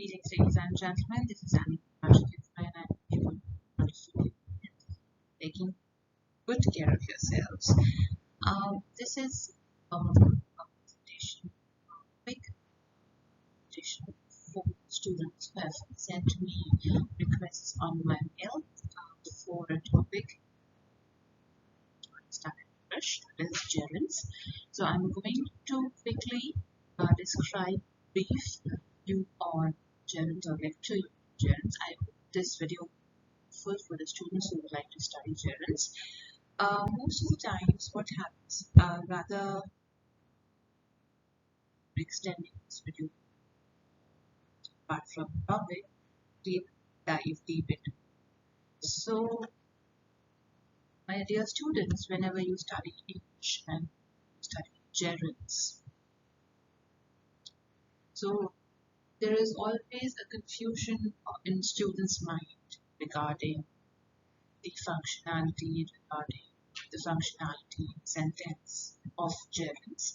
Greetings, ladies and gentlemen. This is Meraj Kidwai, and I'm wonderful, taking good care of yourselves. This is a presentation, quick presentation for students who have sent me requests on my mail for a topic start English, that is gerunds. So I'm going to quickly describe brief you on gerunds or lecture you on gerunds. I hope this video is full for the students who would like to study gerunds. Most of the times what happens, rather extending this video apart from the topic, we dive deep into. So my dear students, whenever you study English and study gerunds, so there is always a confusion in students' mind regarding the functionality, regarding the functionality sentence of gerunds,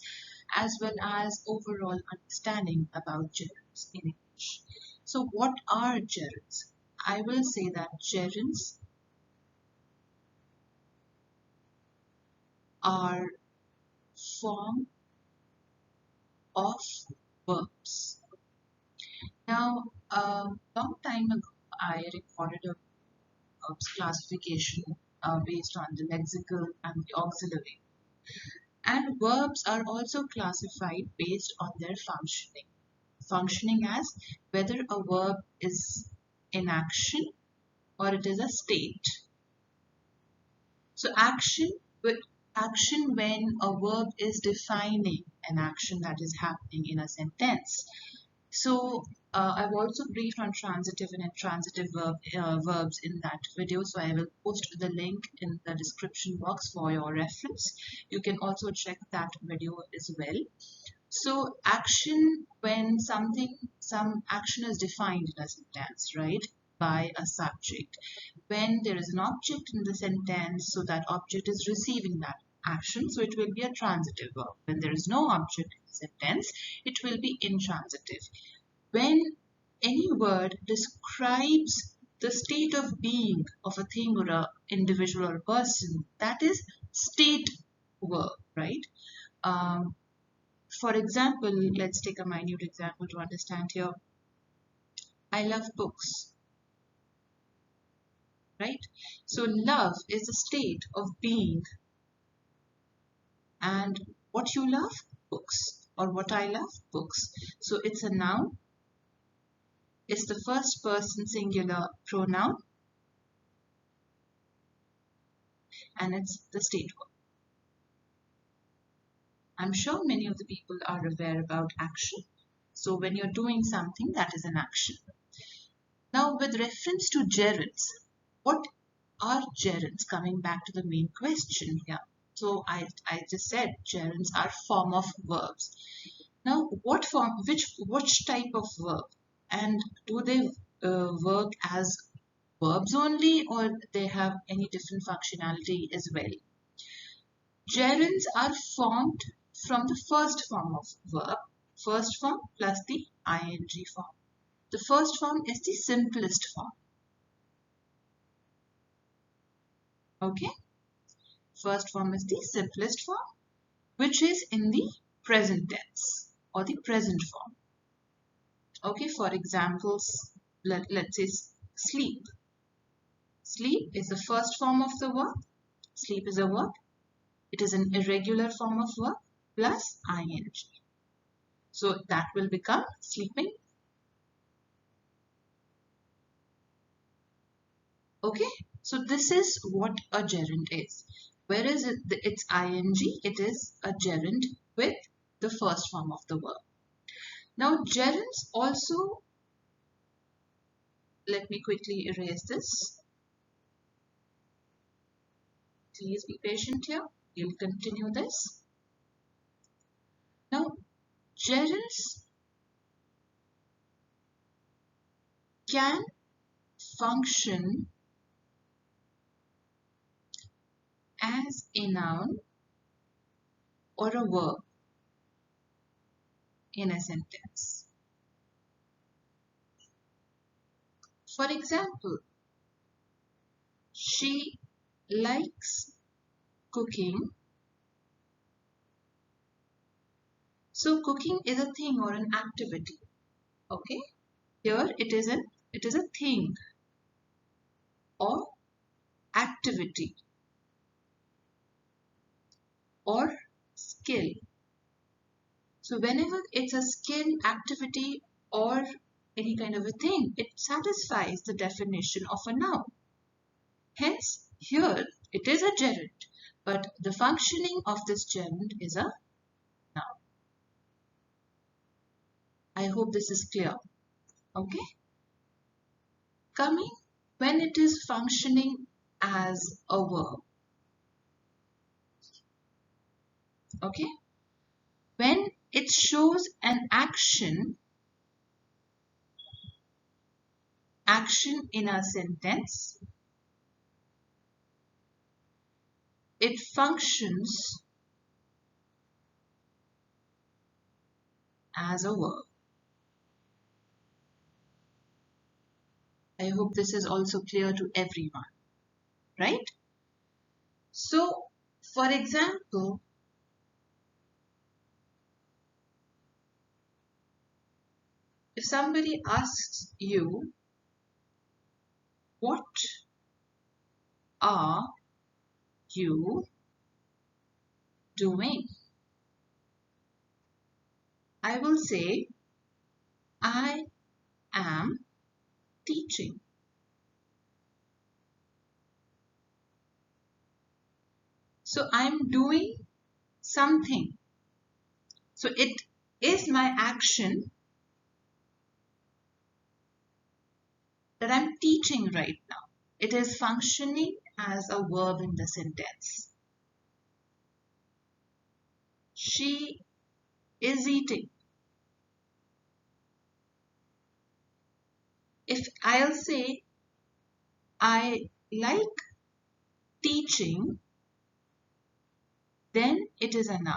as well as overall understanding about gerunds in English. So what are gerunds? I will say that gerunds are form of verbs. Now, a long time ago, I recorded a verbs classification based on the lexical and the auxiliary. And verbs are also classified based on their functioning. Functioning as whether a verb is in action or it is a state. So action when a verb is defining an action that is happening in a sentence. So I've also briefed on transitive and intransitive verbs in that video, so I will post the link in the description box for your reference. You can also check that video as well. So action when some action is defined in a sentence, right, by a subject. When there is an object in the sentence, so that object is receiving that action, so it will be a transitive verb. When there is no object in the sentence, it will be intransitive. When any word describes the state of being of a thing or an individual or a person, that is state verb, right? For example, let's take a minute example to understand here. I love books, right? So love is a state of being. And what you love? Books. Or what I love? Books. So it's a noun. It's the first person singular pronoun. And it's the state verb. I'm sure many of the people are aware about action. So when you're doing something, that is an action. Now with reference to gerunds, what are gerunds? Coming back to the main question here. So I just said gerunds are form of verbs. Now what form, which type of verb? And do they work as verbs only, or they have any different functionality as well? Gerunds are formed from the first form of verb, first form plus the ing form. The first form is the simplest form. Okay? First form is the simplest form, which is in the present tense or the present form. Okay, for examples, let's say sleep. Sleep is the first form of the verb. Sleep is a verb. It is an irregular form of verb plus ing. So that will become sleeping. Okay, so this is what a gerund is. Where is its ing? It is a gerund with the first form of the verb. Now gerunds also, let me quickly erase this. Please be patient here. We'll continue this. Now gerunds can function as a noun or a verb in a sentence. For example, she likes cooking. So cooking is a thing or an activity. Okay, here it is a thing or activity or skill. So whenever it's a skill, activity, or any kind of a thing, it satisfies the definition of a noun. Hence, here it is a gerund, but the functioning of this gerund is a noun. I hope this is clear. Okay. Coming when it is functioning as a verb. Okay. When it shows an action in a sentence, it functions as a verb. I hope this is also clear to everyone, right? So, for example, if somebody asks you, what are you doing? I will say, I am teaching. So I'm doing something. So it is my action that I'm teaching right now. It is functioning as a verb in the sentence. She is eating. If I'll say, I like teaching, then it is a noun.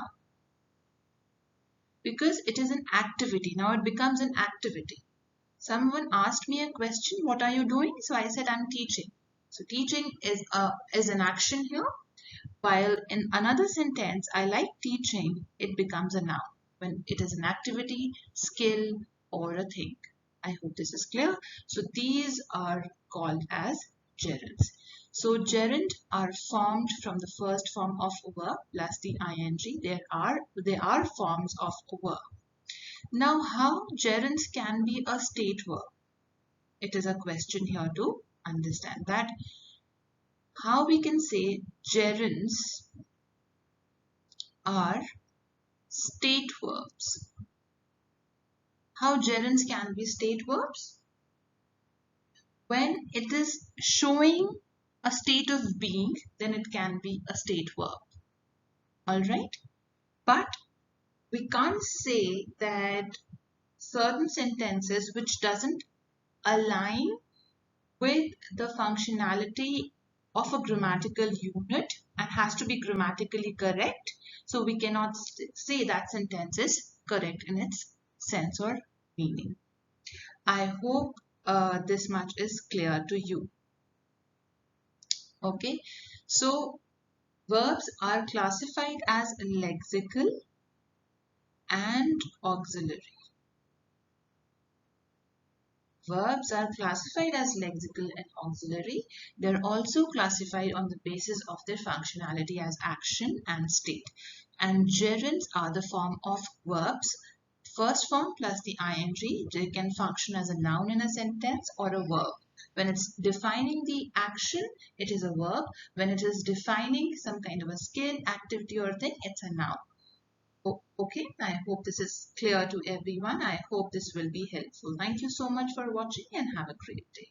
Because it is an activity. Now it becomes an activity. Someone asked me a question, what are you doing? So I said, I'm teaching. So teaching is an action here. While in another sentence, I like teaching, it becomes a noun when it is an activity, skill, or a thing. I hope this is clear. So these are called as gerunds. So gerund are formed from the first form of a verb plus the ing. They are forms of a verb. Now, how gerunds can be a state verb? It is a question here to understand that. How we can say gerunds are state verbs. How gerunds can be state verbs? When it is showing a state of being, then it can be a state verb. Alright? But we can't say that certain sentences which doesn't align with the functionality of a grammatical unit and has to be grammatically correct. So we cannot say that sentence is correct in its sense or meaning. I hope this much is clear to you. Okay, so verbs are classified as lexical and auxiliary. Verbs are classified as lexical and auxiliary. They're also classified on the basis of their functionality as action and state. And gerunds are the form of verbs. First form plus the ing, they can function as a noun in a sentence or a verb. When it's defining the action, it is a verb. When it is defining some kind of a skill, activity or thing, it's a noun. Okay, I hope this is clear to everyone. I hope this will be helpful. Thank you so much for watching and have a great day.